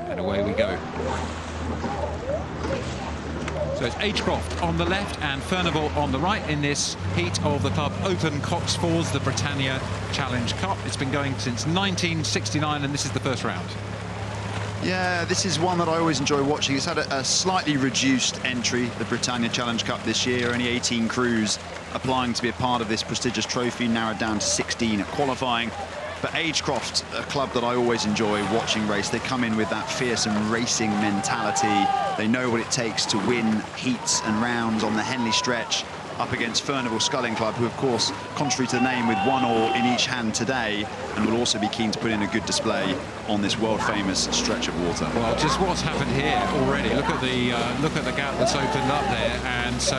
And away we go. So it's Agecroft on the left and Furnivall on the right in this heat of the Club Open Cox Falls, the Britannia Challenge Cup. It's been going since 1969 and this is the first round. Yeah, this is one that I always enjoy watching. It's had a slightly reduced entry, the Britannia Challenge Cup this year. Only 18 crews applying to be a part of this prestigious trophy, narrowed down to 16 at qualifying. But Agecroft, a club that I always enjoy watching race, they come in with that fearsome racing mentality. They know what it takes to win heats and rounds on the Henley stretch up against Furnivall Sculling Club, who, of course, contrary to the name, with one oar in each hand today, and will also be keen to put in a good display on this world-famous stretch of water. Well, just what's happened here already. Look at the gap that's opened up there, and so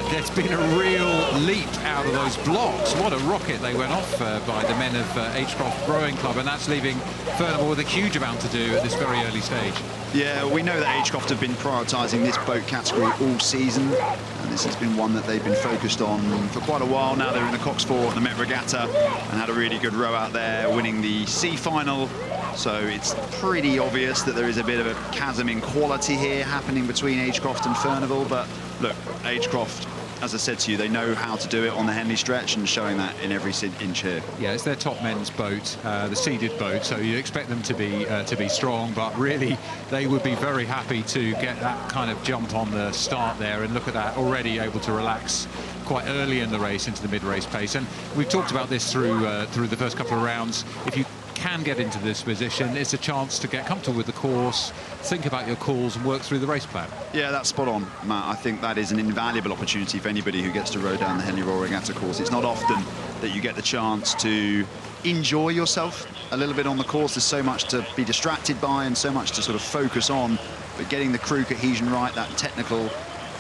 there's been a real leap out of those blocks. What a rocket they went off by the men of Agecroft Rowing Club, and that's leaving Furnivall with a huge amount to do at this very early stage. Yeah, we know that Agecroft have been prioritising this boat category all season, and this has been one that they've been focused on for quite a while now. They're in the Cox 4 at the Met Regatta and had a really good row out there, winning the C final. So it's pretty obvious that there is a bit of a chasm in quality here happening between Agecroft and Furnivall. But look, Agecroft, as I said to you, they know how to do it on the Henley stretch and showing that in every inch here. Yeah, it's their top men's boat, the seeded boat, so you expect them to be strong, but really they would be very happy to get that kind of jump on the start there. And look at that, already able to relax quite early in the race into the mid-race pace. And we've talked about this through the first couple of rounds. If you can get into this position, it's a chance to get comfortable with the course, think about your calls and work through the race plan. Yeah, that's spot on, Matt. I think that is an invaluable opportunity for anybody who gets to row down the Henley Royal Regatta course. It's not often that you get the chance to enjoy yourself a little bit on the course. There's so much to be distracted by and so much to sort of focus on, but getting the crew cohesion right, that technical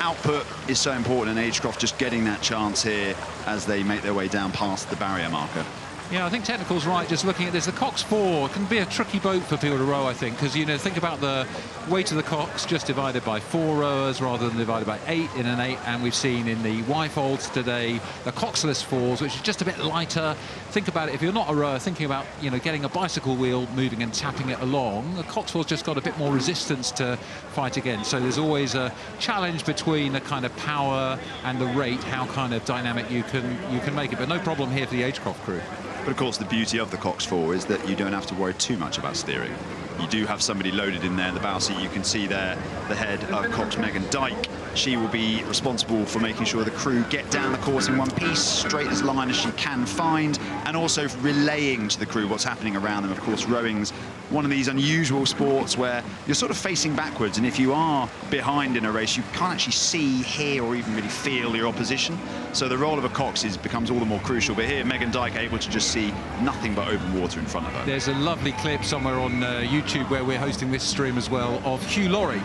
output is so important, and Agecroft just getting that chance here as they make their way down past the barrier marker. Yeah, I think technical's right. Just looking at this, the Cox 4 can be a tricky boat for people to row, I think, because, you know, think about the weight of the Cox just divided by 4 rowers rather than divided by 8 in an 8, and we've seen in the Y-folds today the Coxless 4s, which is just a bit lighter. Think about it, if you're not a rower, thinking about, you know, getting a bicycle wheel moving and tapping it along, the Cox 4's just got a bit more resistance to fight against. So there's always a challenge between the kind of power and the rate, how kind of dynamic you can make it. But no problem here for the Agecroft crew. But of course, the beauty of the Cox 4 is that you don't have to worry too much about steering. You do have somebody loaded in there in the bow seat. You can see there the head of Cox, Megan Dyke. She will be responsible for making sure the crew get down the course in one piece, straight as line as she can find, and also relaying to the crew what's happening around them. Of course, rowing's one of these unusual sports where you're sort of facing backwards, and if you are behind in a race, you can't actually see, hear, or even really feel your opposition. So the role of a Cox becomes all the more crucial. But here, Megan Dyke able to just see nothing but open water in front of her. There's a lovely clip somewhere on YouTube where we're hosting this stream as well of Hugh Laurie,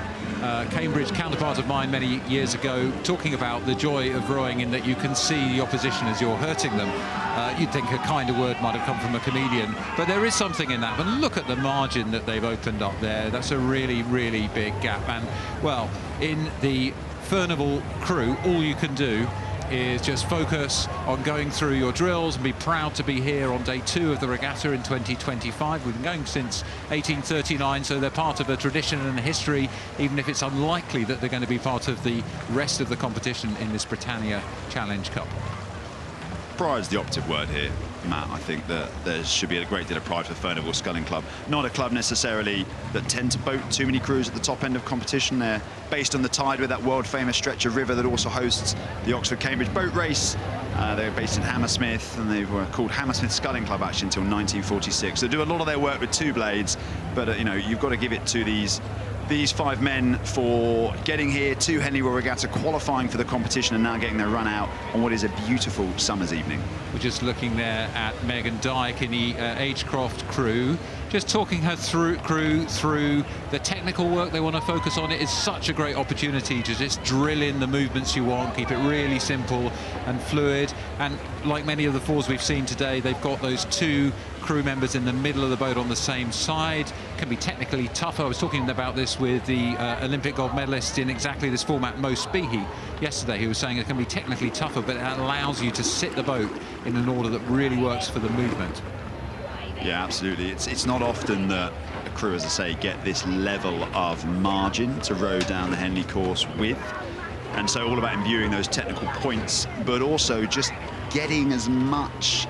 Cambridge counterpart of mine many years ago, talking about the joy of rowing in that you can see the opposition as you're hurting them. You'd think a kinder word might have come from a comedian, but there is something in that. But look at the margin that they've opened up there. That's a really, really big gap. And, well, in the Furnivall crew, all you can do is just focus on going through your drills and be proud to be here on day 2 of the regatta in 2025. We've been going since 1839, so they're part of a tradition and a history, even if it's unlikely that they're going to be part of the rest of the competition in this Britannia Challenge Cup. Pride is the operative word here, Matt. I think that there should be a great deal of pride for Furnivall Sculling Club. Not a club necessarily that tend to boat too many crews at the top end of competition. They're based on the tide with that world-famous stretch of river that also hosts the Oxford-Cambridge boat race. They're based in Hammersmith, and they were called Hammersmith Sculling Club actually until 1946. So they do a lot of their work with 2 blades, but you know, you've got to give it to these 5 men for getting here to Henley Royal Regatta, qualifying for the competition, and now getting their run out on what is a beautiful summer's evening. We're just looking there at Megan Dyke in the Agecroft crew, just talking her through the technical work they want to focus on. It is such a great opportunity to just drill in the movements you want, keep it really simple and fluid. And like many of the 4s we've seen today, they've got those 2 crew members in the middle of the boat on the same side. Can be technically tough. I was talking about this with the Olympic gold medalist in exactly this format, Mo Speehy, yesterday. He was saying it can be technically tougher, but it allows you to sit the boat in an order that really works for the movement. Yeah, absolutely. It's not often that a crew, as I say, get this level of margin to row down the Henley course with. And so all about imbuing those technical points, but also just getting as much,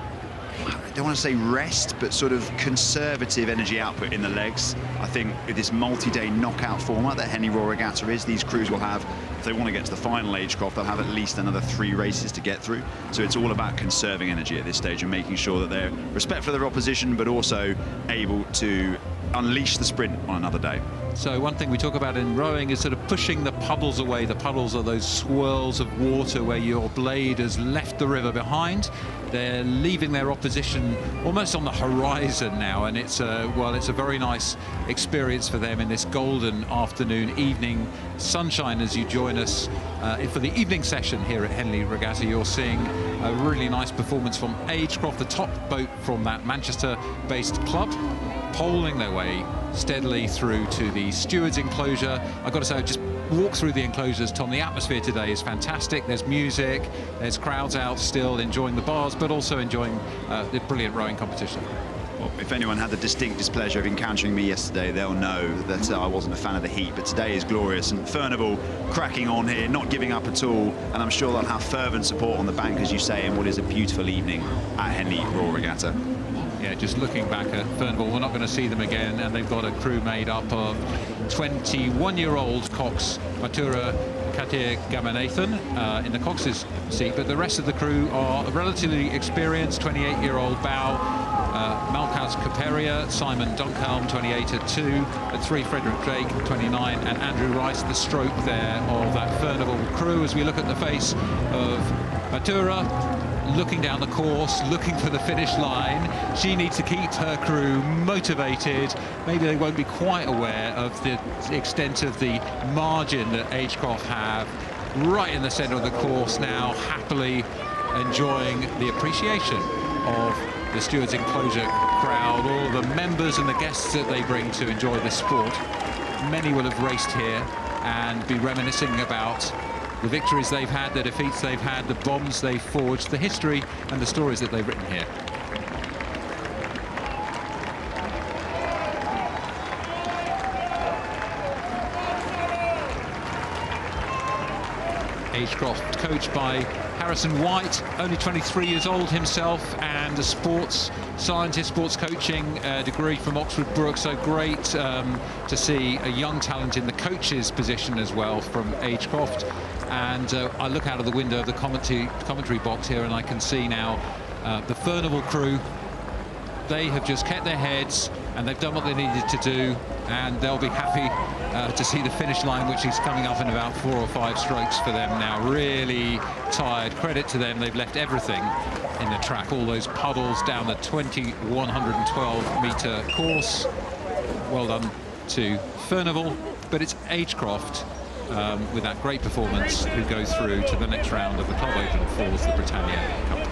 I don't want to say rest, but sort of conservative energy output in the legs. I think with this multi-day knockout format that Henley Royal Regatta is, these crews will have, if they want to get to the final Agecroft, they'll have at least another 3 races to get through. So it's all about conserving energy at this stage and making sure that they're respectful of their opposition, but also able to unleash the sprint on another day. So one thing we talk about in rowing is sort of pushing the puddles away. The puddles are those swirls of water where your blade has left the river behind. They're leaving their opposition almost on the horizon now, and it's well, it's a very nice experience for them in this golden afternoon, evening sunshine as you join us for the evening session here at Henley Regatta. You're seeing a really nice performance from Agecroft, the top boat from that Manchester-based club, poling their way steadily through to the stewards enclosure. I've got to say, just walk through the enclosures, Tom. The atmosphere today is fantastic. There's music, there's crowds out still enjoying the bars, but also enjoying the brilliant rowing competition. Well, if anyone had the distinct displeasure of encountering me yesterday, they'll know that I wasn't a fan of the heat, but today is glorious. And Furnivall cracking on here, not giving up at all, and I'm sure they'll have fervent support on the bank, as you say, in what is a beautiful evening at Henley Royal Regatta. Yeah, just looking back at Furnivall, we're not going to see them again, and they've got a crew made up of 21-year-old Cox Matura Katir Gamanathan in the Cox's seat, but the rest of the crew are relatively experienced. 28-year-old Bow, Malkaus Kaperia, Simon Dunkhelm, 28 at 2, at 3 Frederick Drake, 29, and Andrew Rice, the stroke there of that Furnivall crew. As we look at the face of Matura, looking down the course, looking for the finish line. She needs to keep her crew motivated. Maybe they won't be quite aware of the extent of the margin that Agecroft have. Right in the centre of the course now, happily enjoying the appreciation of the stewards enclosure crowd, all the members and the guests that they bring to enjoy this sport. Many will have raced here and be reminiscing about the victories they've had, the defeats they've had, the bombs they've forged, the history and the stories that they've written here. Agecroft, coached by Harrison White, only 23 years old himself, and a sports scientist, sports coaching degree from Oxford Brook. So great to see a young talent in the coach's position as well from Agecroft. And I look out of the window of the commentary box here, and I can see now the Furnivall crew. They have just kept their heads and they've done what they needed to do, and they'll be happy to see the finish line, which is coming up in about 4 or 5 strokes for them now. Really tired. Credit to them, they've left everything in the track, all those puddles down the 2112-metre course. Well done to Furnivall, but it's Agecroft with that great performance who go through to the next round of the Club Open for the Britannia Cup.